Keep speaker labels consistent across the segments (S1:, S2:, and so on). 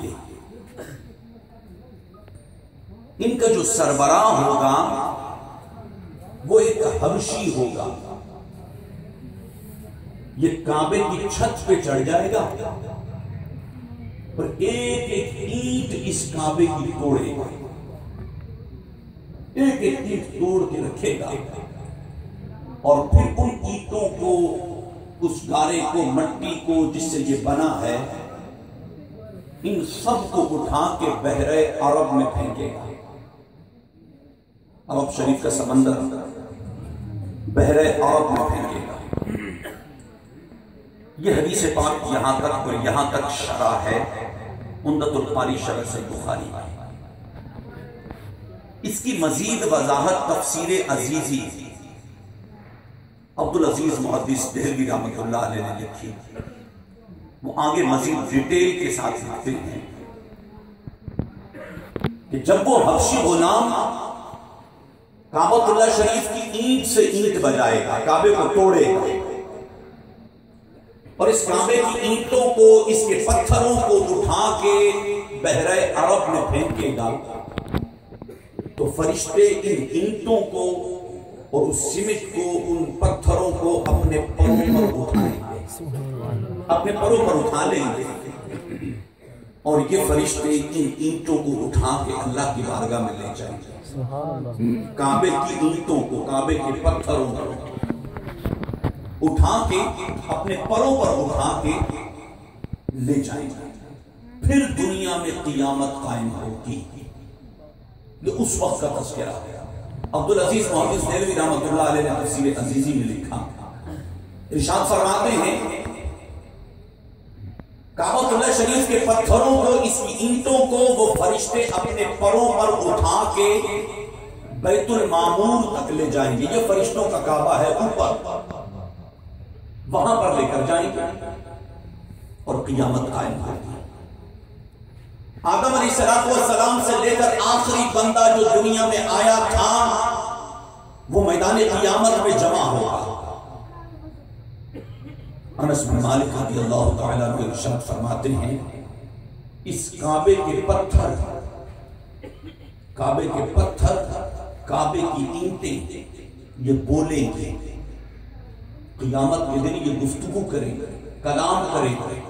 S1: گے. ان کا جو سربراہ ہوگا وہ ایک حبشی ہوگا. یہ کعبے کی چھت پہ چڑھ جائے گا اور ایک ایک اینٹ اس کعبے کی توڑے گا, ایک ایک اینٹ توڑ کے رکھے گا, اور پھر ان اینٹوں کو, اس گارے کو, مٹی کو جس سے یہ بنا ہے, ان سب کو اٹھا کے بحر عرب میں پھینکے گا. عرب شریف کا سمندر بحر عرب میں پھینکے گا. یہ حدیث پاک یہاں تک اور یہاں تک شرح ہے عمدۃ القاری شرح سے بخاری. اس کی مزید وضاحت تفسیر عزیزی عبدالعزیز محدث دہلوی رحمۃ اللہ علیہ نے لکھی. وہ آگے مزید ڈیٹیل کے ساتھ لکھتے ہیں کہ جب وہ حبشی غلام کعبۃ اللہ شریف کی اینٹ سے اینٹ بجائے گا, کعبے کو توڑے گا, اور اس کعبے کی اینٹوں کو, اس کے پتھروں کو اٹھا کے بحر عرب میں پھینکے گا, تو فرشتے ان اینٹوں کو اور اس سمٹ کو, ان پتھروں کو اپنے پروں پر اٹھائیں گے, اپنے پروں پر اٹھا لیں گے, اور یہ فرشتے ان اینٹوں کو اٹھا کے اللہ کی بارگاہ میں لے جائیں گے. کعبے کی اینٹوں کو, کعبے کے پتھروں کو اٹھا کے اپنے پروں پر اٹھا کے لے جائیں گے. پھر دنیا میں قیامت قائم ہوگی. یہ اس وقت کا تذکرہ ہے. عبدالعزیز محدث دہلوی رحمۃ اللہ علیہ نے تفسیر عزیزی میں لکھا, ارشاد فرماتے ہیں کعبۃ اللہ شریف کے پتھروں کو, اس کی اینٹوں کو وہ فرشتے اپنے پروں پر اٹھا کے بیت المعمور تک لے جائیں گے. یہ فرشتوں کا کعبہ ہے اوپر, وہاں پر لے کر جائیں گے اور قیامت قائم ہوگی. آدم علیہ السلام سے لے کر آخری بندہ جو دنیا میں آیا تھا وہ میدان قیامت میں جمع ہوگا. انس بن مالک رضی اللہ تعالیٰ عنہ ارشاد فرماتے ہیں اس کعبے کے پتھر, کعبے کے پتھر, کعبے کی اینٹیں یہ بولیں گے قیامت کے دن, یہ گفتگو کریں گے, کلام کریں گے,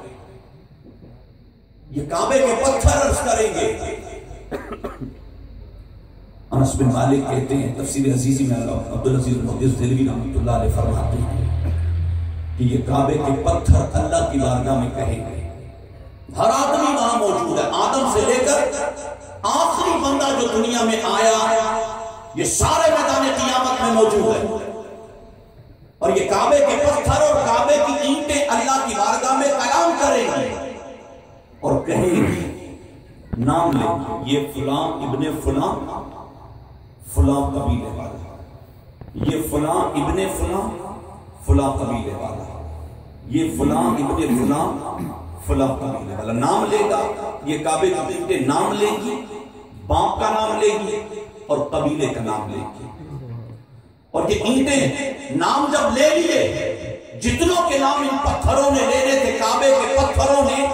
S1: یہ کعبے کے پتھر عرض کریں گے. انس بن مالک کہتے ہیں تفسیر عزیزی میں عبدالعزیز محدث دہلوی رحمۃ اللہ علیہ فرماتے ہیں کہ یہ کعبے کے پتھر اللہ کی بارگاہ میں کہیں گے. ہر آدمی وہاں موجود ہے, آدم سے لے کر آخری بندہ جو دنیا میں آیا, یہ سارے میدان قیامت میں موجود ہے. اور یہ کعبے کے پتھر اور کعبے کی اینٹیں اللہ کی بارگاہ میں کلام کریں گے اور کہیں گے, نام لیں گے, یہ فلاں ابن فلاں, فلاں قبیلے والا, یہ فلاں ابن فلاں, فلاں قبیلے والا, یہ فلاں ابن فلاں, فلاں قبیلے والا. نام لے گا, یہ کعبے کی اینٹیں نام لیں گی, باپ کا نام لیں گی اور قبیلے کا نام لیں گی. اور یہ اینٹیں نام جب لے لیے, جتنوں کے نام ان پتھروں نے لینے تھے, کعبے کے پتھروں نے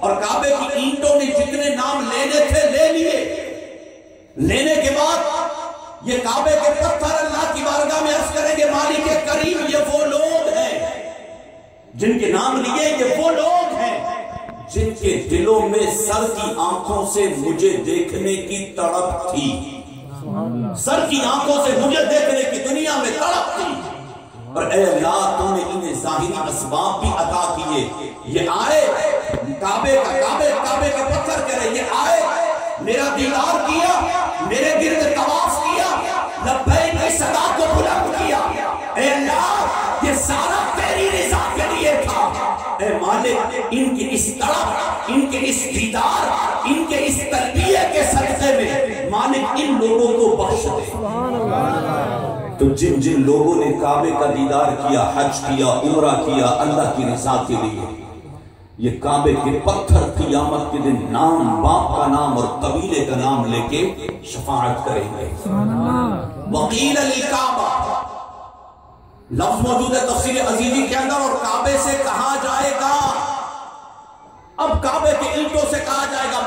S1: اور کعبے کی اینٹوں نے جتنے نام لینے تھے لے لیے. لینے کے بعد یہ کعبے کے پتھر اللہ کی بارگاہ میں عرض کریں گے مالک کریم یہ وہ لوگ ہیں جن کے نام لیے, یہ وہ لوگ ہیں جن کے دلوں میں سر کی آنکھوں سے مجھے دیکھنے کی تڑپ تھی, سر کی آنکھوں سے مجھے دیکھنے کی دنیا میں تڑپ تھی, اور اے اللہ تو نے انہیں ظاہری اسباب بھی عطا کیے. یہ آئے کعبے کے پتھر کہہ رہے, یہ آئے میرا دیدار کیا, میرے گرد طواف کیا, لبیک کی صدا کو بلند کیا. اے اللہ یہ سارا تیری رضا کے لیے تھا. اے مالک ان کی اس طرف, ان کے اس دیدار, ان کے اس تلبیہ کے صدقے میں مالک ان لوگوں کو بخش دے. تو جن جن لوگوں نے کعبے کا دیدار کیا, حج کیا, عمرہ کیا اللہ کی رضا کے لیے, یہ کعبے کے پتھر قیامت کے دن نام, باپ کا نام اور قبیلے کا نام لے کے شفاعت کریں گے. وقیل للکعبہ لفظ موجود ہے تفسیر عزیزی کے اندر, اور کعبے سے کہا جائے گا, اب کعبے کے اینٹوں سے کہا جائے گا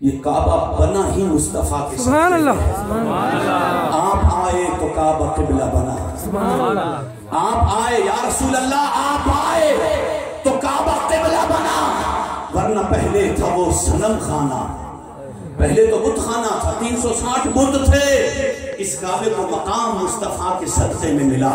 S1: یہ کعبہ بنا ہی مصطفیٰ کے
S2: سبحان اللہ،
S1: آپ آئے تو کعبہ قبلہ بنا، آپ آئے یا رسول اللہ، آپ آئے تو کعبہ قبلہ بنا، ورنہ پہلے تھا وہ صنم خانہ، پہلے تو بت خانہ تھا، 360 بت تھے، اس کعبے کو مقام مصطفیٰ کے صدقے میں ملا۔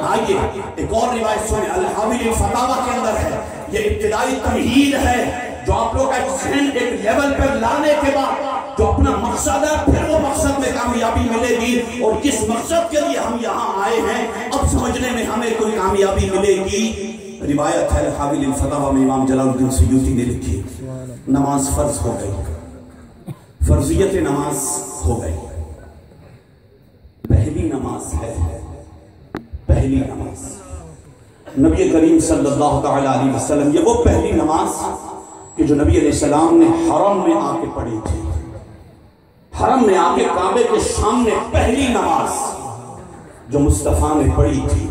S1: آئیے ایک اور روایت سنیں، الحاوی الفتاوی کے اندر ہے، یہ ابتدائی تمہید ہے جو آپ لوگ کا ذہن ایک لیول پر لانے کے بعد جو اپنا مقصد ہے، پھر وہ مقصد میں کامیابی ملے گی، اور کس مقصد کے لیے ہم یہاں آئے ہیں اب سمجھنے میں ہمیں کوئی کامیابی ملے گی۔ روایت ہے الحاوی الفتاوی میں امام جلال الدین سیوطی نے لکھی، نماز فرض ہو گئی، فرضیت نماز ہو گئی، پہلی نماز ہے، پہلی نماز نبی کریم صلی اللہ تعالی علیہ وسلم، یہ وہ پہلی نماز کہ جو نبی علیہ السلام نے حرم میں آ کے پڑھی تھی، حرم میں آ کے کعبے کے سامنے پہلی نماز جو مصطفیٰ نے پڑھی تھی،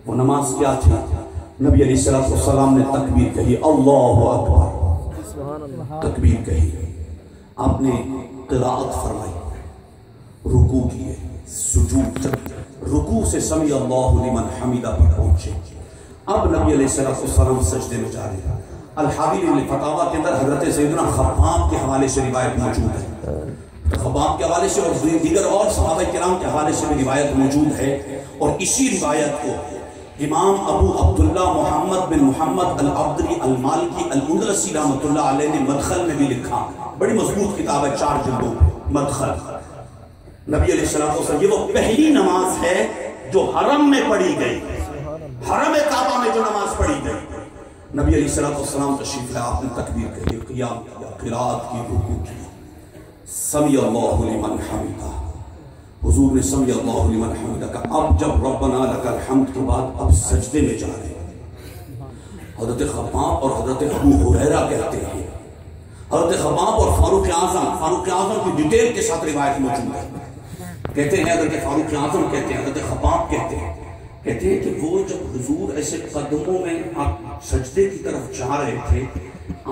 S1: وہ نماز کیا تھی؟ نبی علیہ السلام نے تکبیر کہی، اللہ اکبر، تکبیر کہی، آپ نے قرات فرمائی، رکوع کیے، سجود، رکوع سے سمع اللہ لمن حمیدہ پر پہنچے، اب نبی علیہ السلام سجدے میں جا رہے ہیں۔ الحاوی الفتاوی کے اندر حضرت سیدنا خباب کے حوالے سے روایت موجود ہے، خباب کے حوالے سے اور دیگر اور صحابہ کرام کے حوالے سے بھی روایت موجود ہے، اور اسی روایت کو امام ابو عبداللہ محمد بن محمد العبدری المالکی الاندلسی رحمۃ اللہ علیہ نے مدخل میں بھی لکھا، بڑی مضبوط کتاب ہے، 4 جلدوں، مدخل۔ نبی علیہ السلام، یہ وہ پہلی نماز ہے جو حرم میں پڑھی گئی، حرم کعبہ میں جو نماز پڑھی گئی، نبی علیہ السلام تشریف لائے، آپ نے تکبیر کہی، قیام کیا، قرات کی، رکوع کی، سمع اللہ لمن حمیدہ، حضور نے سمع اللہ لمن حمیدہ کہا۔ اب جب ربنا لک الحمد کے بعد اب سجدے میں جا رہے ہیں، حضرت خباب اور حضرت ابو ہریرہ کہتے ہیں، حضرت خباب اور فاروق اعظم کی ڈیٹیل کے ساتھ روایت موجود ہے، کہتے ہیں حضرت فاروق اعظم کہتے ہیں، حضرت خباب کہتے ہیں کہ وہ جب حضور ایسے قدموں میں آپ سجدے کی طرف جا رہے تھے،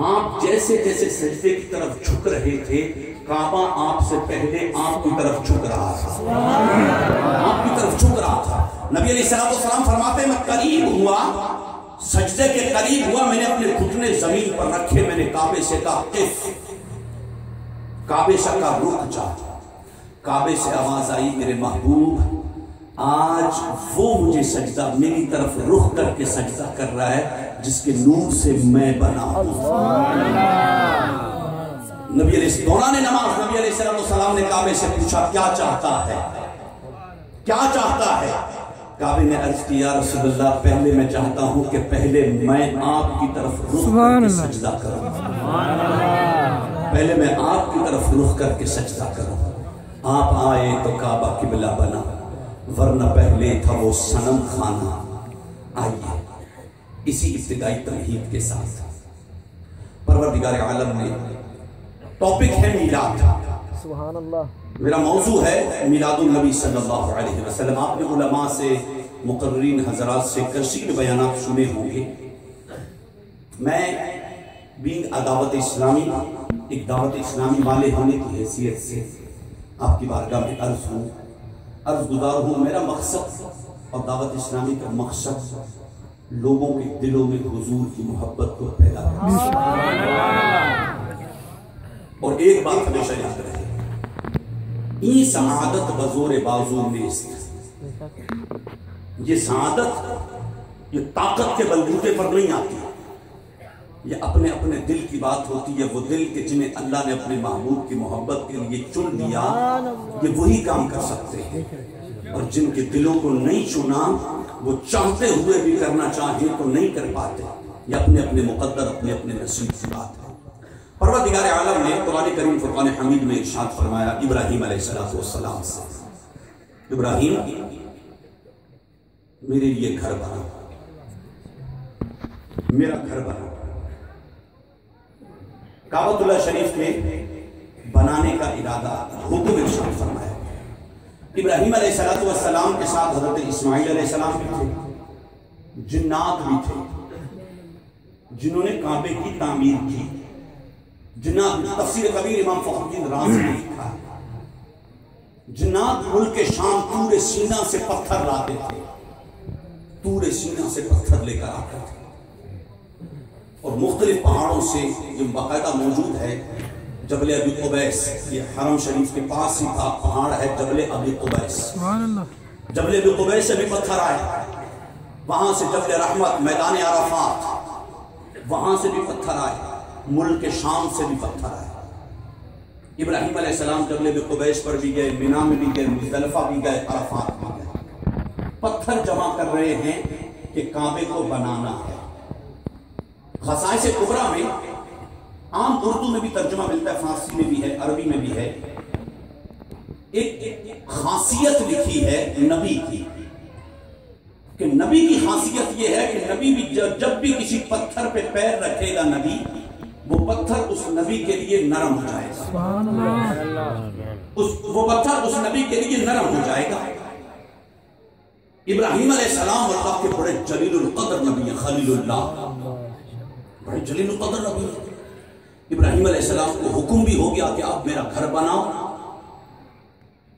S1: آپ جیسے جیسے سجدے کی طرف جھک رہے تھے، کعبہ آپ سے پہلے آپ کی طرف جھک رہا تھا، آپ کی طرف جھک رہا تھا۔ نبی علیہ السلام فرماتے ہیں میں قریب ہوا، سجدے کے قریب ہوا، میں نے اپنے گھٹنے زمین پر رکھے، میں نے کعبے سے کہا قف، کعبے سے کہا رک جا، کعبے سے آواز آئی میرے محبوب آج وہ مجھے سجدہ میری طرف رخ کر کے سجدہ کر رہا ہے جس کے نور سے میں بنا ہوں۔ نبی علیہ دوران نماز نبی علیہ السلام نے کعبے سے پوچھا کیا چاہتا ہے، کیا چاہتا ہے؟ کعبے نے عرض کیا رسول اللہ پہلے میں چاہتا ہوں کہ پہلے میں آپ کی طرف رخ کر کے سجدہ کروں، پہلے میں آپ کی طرف رخ کر کے سجدہ کروں، آپ آئے تو کعبہ قبلہ بنا، ورنہ پہلے تھا وہ صنم خانہ۔ آئیے اسی ابتدائی تمہید کے ساتھ پروردگار عالم نے ٹاپک ہے میلاد،
S2: سبحان اللہ،
S1: میرا موضوع ہے میلاد النبی صلی اللہ علیہ وسلم۔ آپ نے علماء سے، مقررین حضرات سے کثیر بیانات سنے ہوں گے۔ میں بینگ دعوت اسلامی، ایک دعوت اسلامی والے ہونے کی حیثیت سے آپ کی بارگاہ میں عرض گزار ہوں، میرا مقصد اور دعوت اسلامی کا مقصد لوگوں کے دلوں میں حضور کی محبت کو پیدا کرنا، اور ایک بات ہمیشہ یاد رہے، یہ سعادت بزور بازو نیست، یہ سعادت یہ طاقت کے بلبوتے پر نہیں آتی، یہ اپنے اپنے دل کی بات ہوتی ہے۔ وہ دل کے جنہیں اللہ نے اپنے محبوب کی محبت کے لیے چن لیا، یہ وہی کام کر سکتے ہیں، اور جن کے دلوں کو نہیں چنا وہ چاہتے ہوئے بھی کرنا چاہیں تو نہیں کر پاتے، یہ اپنے اپنے مقدر، اپنے اپنے نصیب کی بات ہے۔ پروردگار عالم نے قرآن کریم فرقان حمید میں ارشاد فرمایا ابراہیم علیہ السلام سے، ابراہیم میرے لیے گھر بنا، میرا گھر بنا۔ کعبۃ اللہ شریف کے بنانے کا ارادہ حکم ارشاد فرمایا۔ ابراہیم علیہ السلام کے ساتھ حضرت اسماعیل علیہ السلام بھی تھے، جنات بھی تھے، جنہوں نے کعبے کی تعمیر کی۔ جنات تفسیر کبیر امام فخر الدین رازی نے لکھا ہے، جنات ملک شام طور سینا سے پتھر لاتے تھے، طور سینا سے پتھر لے کر آتے تھے، اور مختلف پہاڑوں سے جو باقاعدہ موجود ہے جبل ابی قبیس، یہ حرم شریف کے پاس ہی کا پہاڑ ہے جبل ابی قبیس، جبل ابی قبیس سے بھی پتھر آئے، وہاں سے جبل رحمت میدان عرفات وہاں سے بھی پتھر آئے، ملک شام سے بھی پتھر آئے۔ ابراہیم علیہ السلام جبل ابی قبیس پر بھی گئے، مینا میں بھی گئے، مزدلفہ بھی گئے، عرفات بھی گئے، پتھر جمع کر رہے ہیں کہ کعبے کو بنانا ہے۔ خصائص کبریٰ میں عام اردو میں بھی ترجمہ ملتا ہے، فارسی میں بھی ہے، عربی میں بھی ہے، ایک خاصیت لکھی ہے نبی کی، کہ نبی کی خاصیت یہ ہے کہ نبی بھی جب بھی کسی پتھر پہ پیر رکھے گا نبی، وہ پتھر اس نبی کے لیے نرم ہو جائے گا، وہ پتھر اس نبی کے لیے نرم ہو جائے گا۔ ابراہیم علیہ السلام اللہ کے بڑے جلیل القدر نبی ہیں، خلیل اللہ، بڑے جلیل القدر نبی ہیں۔ ابراہیم علیہ السلام کو حکم بھی ہو گیا کہ آپ میرا گھر بناؤ۔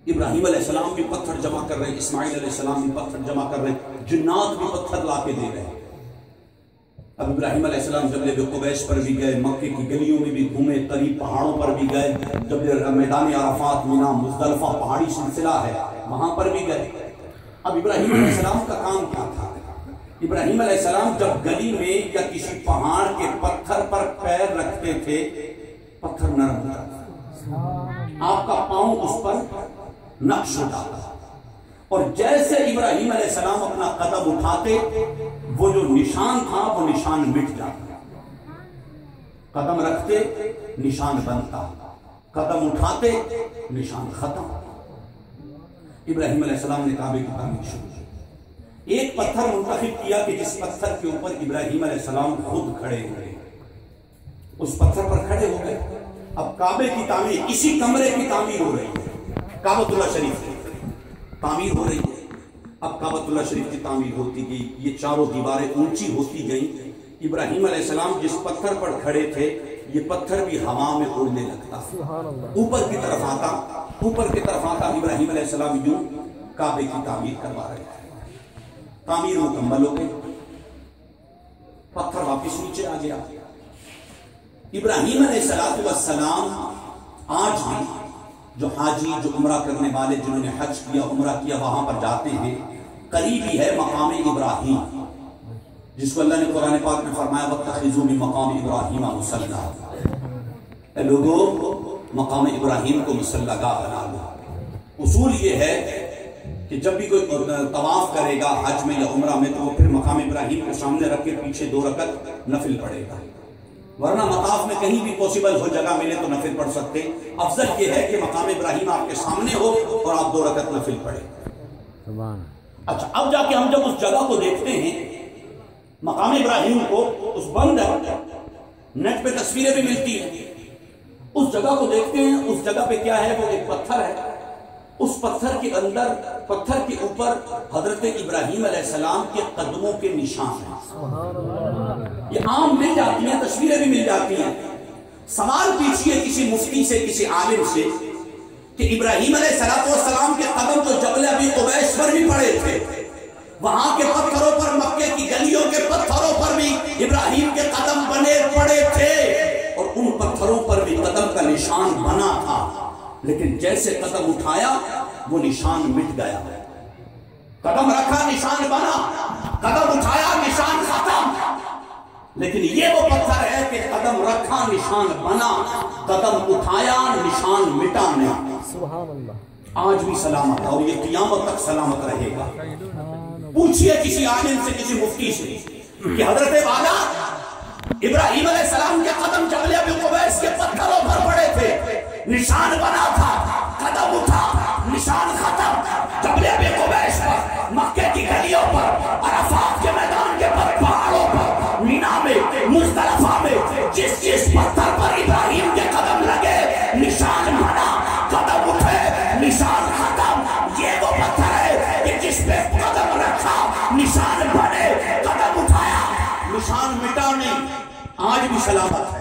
S1: ابراہیم علیہ السلام بھی پتھر جمع کر رہے ہیں، اسماعیل علیہ السلام بھی پتھر جمع کر رہے ہیں، جنات بھی پتھر لا کے دے رہے ہیں۔ اب ابراہیم علیہ السلام جبل ابی قبیس پر بھی گئے، مکے کی گلیوں میں بھی گھومے، قریب پہاڑوں پر بھی گئے، جب میدان عرفات، مینا، مزدلفہ پہاڑی سلسلہ ہے وہاں پر بھی گئے۔ اب ابراہیم علیہ السلام کا کام کیا تھا؟ ابراہیم علیہ السلام جب گلی میں یا کسی پہاڑ کے پتھر پر پیر رکھتے تھے، پتھر نرم ہوتا تھا، آپ کا پاؤں اس پر نقش ہو جاتا، اور جیسے ابراہیم علیہ السلام اپنا قدم اٹھاتے وہ جو نشان تھا وہ نشان مٹ جاتا، قدم رکھتے نشان بنتا، قدم اٹھاتے نشان ختم۔ ابراہیم علیہ السلام نے کعبے کی تعمیر شروع کی، ایک پتھر منتخب کیا کہ جس پتھر کے اوپر ابراہیم علیہ السلام خود کھڑے ہوئے، اس پتھر پر کھڑے ہو گئے۔ اب کعبے کی تعمیر، اسی کمرے کی تعمیر ہو رہی ہے، کعبۃ اللہ شریف کی تعمیر ہو رہی ہے۔ اب کعبۃ اللہ شریف کی تعمیر ہوتی گئی، یہ چاروں دیواریں اونچی ہوتی گئیں۔ ابراہیم علیہ السلام جس پتھر پر کھڑے تھے یہ پتھر بھی ہوا میں اڑنے لگتا، اوپر کی طرف آتا، اوپر کی طرف آتا۔ ابراہیم علیہ السلام یوں کعبے کی تعمیر کروا رہے تھے، تعمیر مکمل ہو گئی، پتھر واپس نیچے آ گیا۔ ابراہیم علیہ السلام آج بھی جو حاجی، جو عمرہ کرنے والے، جنہوں نے حج کیا، عمرہ کیا، وہاں پر جاتے ہیں، قریب ہی ہے مقام ابراہیم، جس کو اللہ نے قرآن پاک میں فرمایا وَاتَّخِذُوا مِن مَقَامِ إِبْرَاهِيمَ مُصَلًّى، اے لوگوں مقام ابراہیم کو مصلی گاہ بنا لو۔ اصول یہ ہے کہ جب بھی کوئی طواف کرے گا حج میں یا عمرہ میں تو وہ پھر مقام ابراہیم کو سامنے رکھ کے پیچھے 2 رکعت نفل پڑھے گا، ورنہ مطاف میں کہیں بھی پوسیبل ہو، جگہ ملے تو نفل پڑھ سکتے۔ افضل یہ ہے کہ مقام ابراہیم آپ کے سامنے ہو اور آپ 2 رکعت نفل پڑھیں۔ اچھا، اب جا کے ہم جب اس جگہ کو دیکھتے ہیں، مقام ابراہیم کو، اس بند ہے، نیٹ پہ تصویریں بھی ملتی ہیں، اس جگہ کو دیکھتے ہیں، اس جگہ پہ کیا ہے؟ وہ ایک پتھر ہے، اس پتھر کے اندر، پتھر کے اوپر حضرت ابراہیم علیہ السلام کے قدموں کے نشان ہیں۔ یہ عام مل جاتی ہیں، تصویریں بھی مل جاتی ہیں۔ سوال پوچھئے کسی مفتی سے، کسی عالم سے کہ ابراہیم علیہ السلام کے قدم تو جبل ابی قبیس پر بھی پڑے تھے، وہاں کے پتھروں پر، مکے کی گلیوں کے پتھروں پر بھی ابراہیم کے قدم بنے پڑے تھے، اور ان پتھروں پر بھی قدم کا نشان بنا تھا، لیکن جیسے قدم اٹھایا وہ نشان مٹ گیا۔ قدم رکھا نشان بنا، قدم اٹھایا نشان ختم۔ لیکن یہ وہ پتھر ہے کہ قدم رکھا نشان بنا، قدم اٹھایا نشان مٹا نہیں۔
S2: سبحان اللہ،
S1: آج بھی سلامت ہے اور یہ قیامت تک سلامت رہے گا۔ پوچھئے کسی عالم سے، کسی مفتی سے کہ حضرت والا ابراہیم علیہ السلام کے قدم جبل ابی قبیس کے پتھروں پر پڑے تھے، نشان بنا تھا، قدم اٹھا نشان ختم۔ جبل ابی قبیس پر، مکے کی گلیوں پر، عرفات کے میدان کے پہاڑوں پر، مینا میں، مزدلفہ میں، جس پتھر پر ابراہیم کے قدم لگے نشان بنا، قدم اٹھے نشان ختم۔ یہ وہ پتھر ہے کہ جس پہ قدم رکھا نشان بنے، قدم اٹھایا نشان مٹا نہیں، آج بھی سلامت ہے۔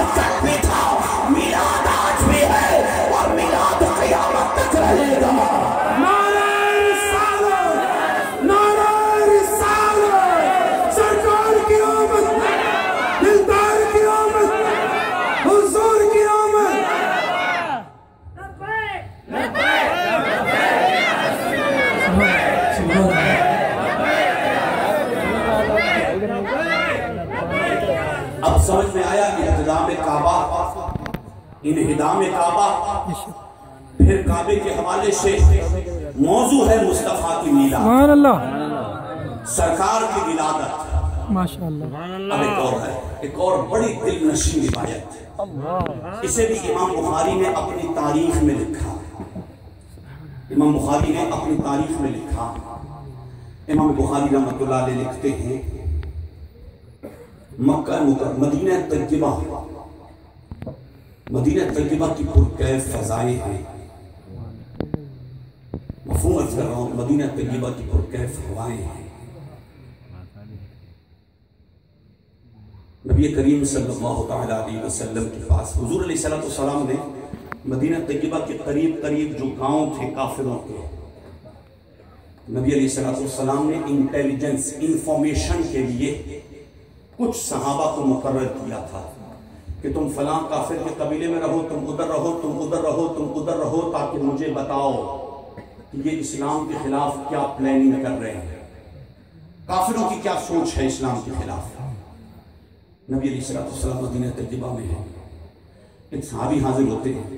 S1: میلاد کل بھی تھا، میلاد آج بھی ہے، اور میلاد قیامت تک رہے گا۔
S3: نعرہ رسالت، نعرہ رسالت، سرکار کی آمد، دلدار کی آمد، حضور کی آمد۔
S1: اب سمجھ میں آیا کہ انہدام کعبہ، انہدام کعبہ پھر کعبے کے حوالے سے موضوع ہے مصطفیٰ کی میلاد،
S2: سبحان اللہ،
S1: سرکار کی ولادت۔
S2: ماشاء اللہ،
S1: اب ایک اور ہے، ایک اور بڑی دل نشین روایت، اسے بھی امام بخاری نے اپنی تاریخ میں لکھا، امام بخاری نے اپنی تاریخ میں لکھا۔ امام بخاری رحمۃ اللہ علیہ لکھتے ہیں مکہ مدینہ طیبہ، مدینہ طیبہ کی پرکیف فضائیں ہیں، مفہوم عرض کر رہا ہوں، مدینہ طیبہ کی پرکیف ہوائیں ہیں۔ نبی کریم صلی اللہ تعالیٰ علیہ وسلم کے پاس حضور علیہ السلام نے مدینہ طیبہ کے قریب قریب جو گاؤں تھے کافروں کے، نبی علیہ السلام نے انٹیلیجنس، انفارمیشن کے لیے کچھ صحابہ کو مقرر کیا تھا کہ تم فلاں کافر کے قبیلے میں رہو، تم ادھر رہو، تم ادھر رہو، تم ادھر رہو، تاکہ مجھے بتاؤ کہ یہ اسلام کے خلاف کیا پلاننگ کر رہے ہیں، کافروں کی کیا سوچ ہے اسلام کے خلاف۔ نبی علیہ السلام مدینہ طیبہ میں ہے، ایک صحابی حاضر ہوتے ہیں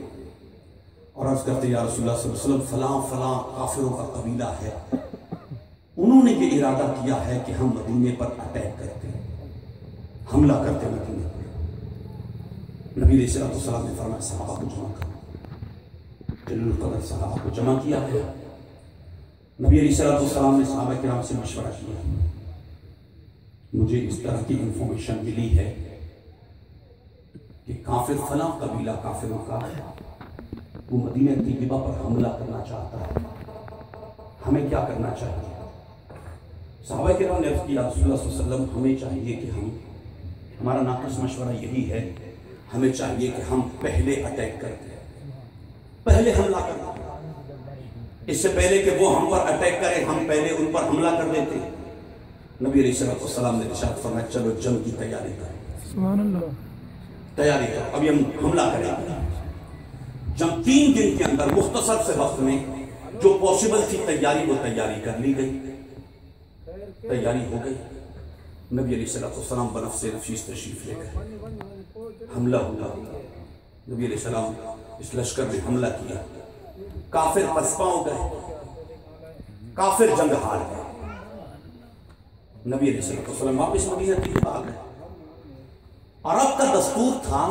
S1: اور عرض کرتے یا رسول اللہ صلی اللہ علیہ وسلم فلاں فلاں کافروں کا قبیلہ ہے، انہوں نے یہ ارادہ کیا ہے کہ ہم مدینے پر اٹیک کرتے ہیں، حملہ کرتے مدینے پر۔ نبی علیہ السلام نے فرمایا صحابہ کو جمع کرو، جلیل القدر صحابہ کو جمع کیا گیا۔ نبی علیہ السلام نے صحابہ کرام سے مشورہ کیا، مجھے اس طرح کی انفارمیشن ملی ہے کہ کافر فلاں قبیلہ کافروں کا وہ مدینہ طیبہ پر حملہ کرنا چاہتا ہے، ہمیں کیا کرنا چاہیے؟ صحابہ کرام نے عرض کیا رسول اللہ صلی اللہ علیہ وسلم ہمیں چاہیے کہ ہمارا ناقص مشورہ یہی ہے، ہمیں چاہیے کہ ہم پہلے اٹیک کرتے ہیں، پہلے حملہ کرتے ہیں، اس سے پہلے کہ وہ ہم پر اٹیک کریں ہم پہلے ان پر حملہ کر دیتے ہیں۔ نبی علیہ السلام نے ارشاد فرمایا چلو جنگ کی تیاری کریں،
S2: سبحان اللہ،
S1: تیاری کرو، ابھی ہم حملہ کریں گے۔ جب 3 دن کے اندر مختصر سے وقت میں جو پاسبل تھی تیاری وہ تیاری کر لی گئی، تیاری ہو گئی۔ نبی علیہ السلام بنفس نفیس تشریف لے گئے، حملہ ہوا، نبی علیہ السلام اس لشکر نے حملہ کیا، کافر پسپا ہو گئے، کافر جنگ ہار گئے۔ نبی علیہ السلام واپس مدینہ طیبہ آ گئے۔ عرب کا دستور تھا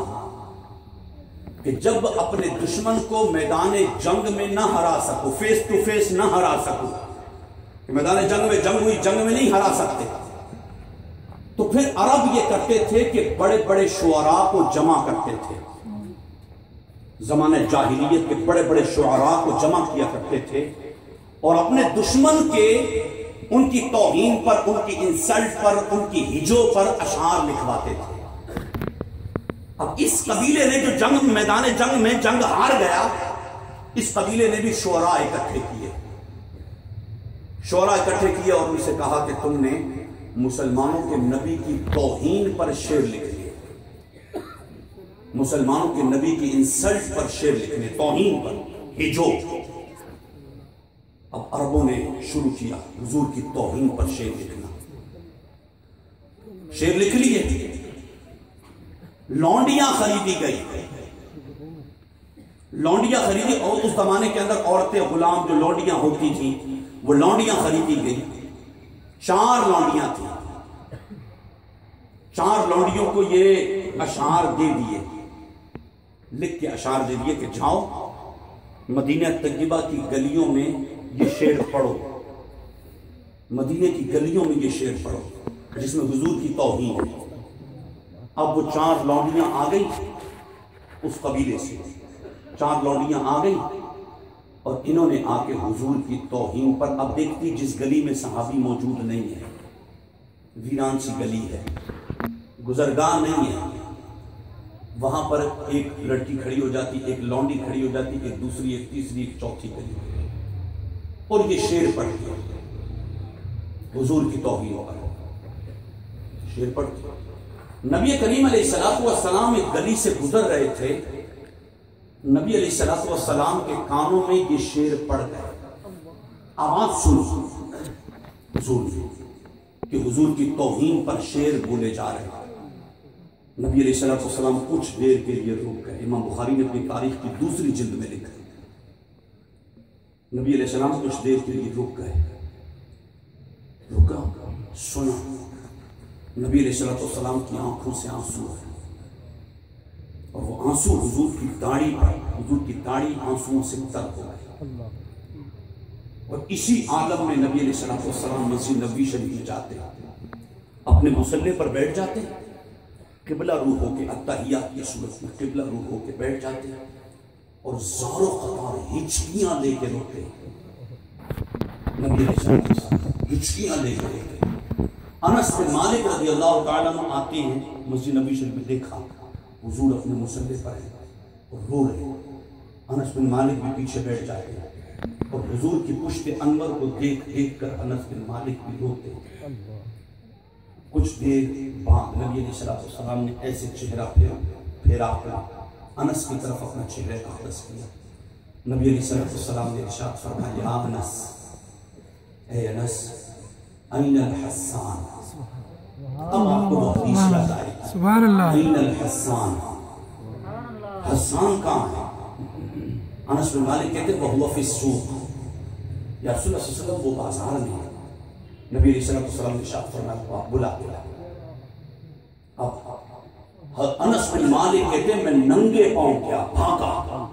S1: کہ جب اپنے دشمن کو میدان جنگ میں نہ ہرا سکو، فیس ٹو فیس نہ ہرا سکو، کہ میدان جنگ میں جنگ ہوئی، جنگ میں نہیں ہرا سکتے، تو پھر عرب یہ کرتے تھے کہ بڑے بڑے شعراء کو جمع کرتے تھے، زمانہ جاہلیت کے بڑے بڑے شعراء کو جمع کیا کرتے تھے اور اپنے دشمن کے ان کی توہین پر، ان کی انسلٹ پر، ان کی ہجو پر اشعار لکھواتے تھے۔ اب اس قبیلے نے جو میدان جنگ میں جنگ ہار گیا، اس قبیلے نے بھی شعراء اکٹھے کیے، شعراء اکٹھے کیے اور ان سے کہا کہ تم نے مسلمانوں کے نبی کی توہین پر شعر لکھ لیے، مسلمانوں کے نبی کی انسلٹ پر شعر لکھنے، توہین پر، ہجو۔ اب عربوں نے شروع کیا حضور کی توہین پر شعر لکھنا، شعر لکھ لیے، لونڈیاں خریدی گئی، لونڈیاں خریدی، اور اس زمانے کے اندر عورتیں غلام جو لونڈیاں ہوتی تھیں وہ لونڈیاں خریدی گئی، 4 لونڈیاں تھیں، 4 لونڈیوں کو یہ اشعار دے دیے، لکھ کے اشعار دے دیے کہ جاؤ مدینہ طیبہ کی گلیوں میں یہ شعر پڑھو، مدینہ کی گلیوں میں یہ شعر پڑھو جس میں حضور کی توہین ہے۔ اب وہ 4 لونڈیاں آ گئی اس قبیلے سے، 4 لونڈیاں آ گئی اور انہوں نے آ کے حضور کی توہین پر، اب دیکھتی جس گلی میں صحابی موجود نہیں ہے، ویران سی گلی ہے، گزرگاہ نہیں ہے، وہاں پر ایک لڑکی کھڑی ہو جاتی، ایک لونڈی کھڑی ہو جاتی، ایک دوسری، ایک تیسری، ایک چوتھی کھڑی ہو جاتی، اور یہ شعر پڑھتی ہے، حضور کی توہین ہو گئی، شعر پڑھتی ہے۔ نبی کریم علیہ السلام ایک گلی سے گزر رہے تھے، نبی علیہ السلام کے کانوں میں یہ شعر پڑ گئے، آواز سن حضور کہ حضور کی توہین پر شعر بولے جا رہے ہیں۔ نبی علیہ السلام کچھ دیر کے لیے رک گئے۔ امام بخاری نے اپنی تاریخ کی دوسری جلد میں لکھا، نبی علیہ السلام کچھ دیر کے لیے رک گئے، رکا، سنا، نبی علیہ السلام کی آنکھوں سے آنسو آئے، اور وہ آنسو حضور کی داڑھی پر، حضور کی داڑھی آنسوؤں سے تر ہو گئی، اور اسی عالم میں نبی علیہ السلام مسجد نبوی شریف میں جاتے، اپنے مصلی پر بیٹھ جاتے، قبلہ روح ہو کے اتحیات کی صورت میں قبلہ روح ہو کے بیٹھ جاتے، اور زار و قطار ہچکیاں لے کے روتے، نبی علیہ السلام ہچکیاں لے کے روتے۔ انس بن مالک رضی اللہ تعالیٰ عنہ آتے ہیں مسجد نبوی شریف میں، دیکھا حضور اپنے مصلی پر ہیں اور رو رہے ہیں، انس بن مالک بھی پیچھے بیٹھ جاتے ہیں، اور حضور کی پشت انور کو دیکھ دیکھ کر انس بن مالک بھی روتے ہیں۔ کچھ دیر بعد نبی علیہ السلام نے ایسے چہرہ پھیرا انس کی طرف اپنا چہرہ اقدس کیا، نبی علیہ السلام نے ارشاد فرمایا، یا انس، اے انس، این الحسان، اب آپ کو حدیث یاد آئی،
S3: سبحان اللہ،
S1: این الحسان، حسان کہاں ہے؟ انس بن مالک کہتے ہیں وَهُوَ فِي السُّوقِ، یا رسول اللہ صلی اللہ علیہ وسلم وہ بازار میں ہے۔ نبی علیہ السلام نے ارشاد فرمایا، بلا اب انس بن مالک کہتے ہیں میں ننگے پاؤں کیا بھاگا،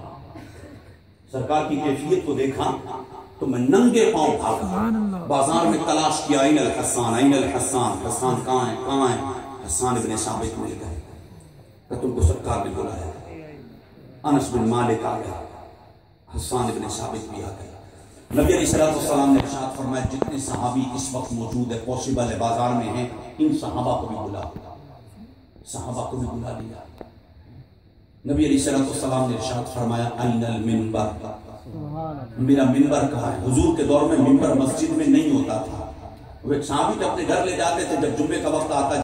S1: سرکار کی کیفیت کو دیکھا تو میں ننگے پاؤں بھاگا، بازار میں تلاش کیا، این الحسان، این الحسان، حسان کہاں ہے، کہاں ہے؟ حسان ابن ثابت مل گئے، کہ تم کو سرکار نے بلایا۔ انس بن مالک آ گیا، حسان ابن ثابت بھی آ گیا۔ نبی علیہ السلام نے ارشاد فرمایا جتنے صحابی اس وقت موجود ہے، پوسیبل ہے بازار میں ہیں، ان صحابہ کو بھی بلا، صحابہ کو بھی بلا لیا۔ نبی علیہ السلام نے ارشاد فرمایا این المنبر، میرا منبر کہاں ہے؟ حضور کے دور میں منبر مسجد میں نہیں ہوتا تھا، وہ ایک صحابی اپنے گھر لے جاتے تھے، جب جمعے کا وقت آتا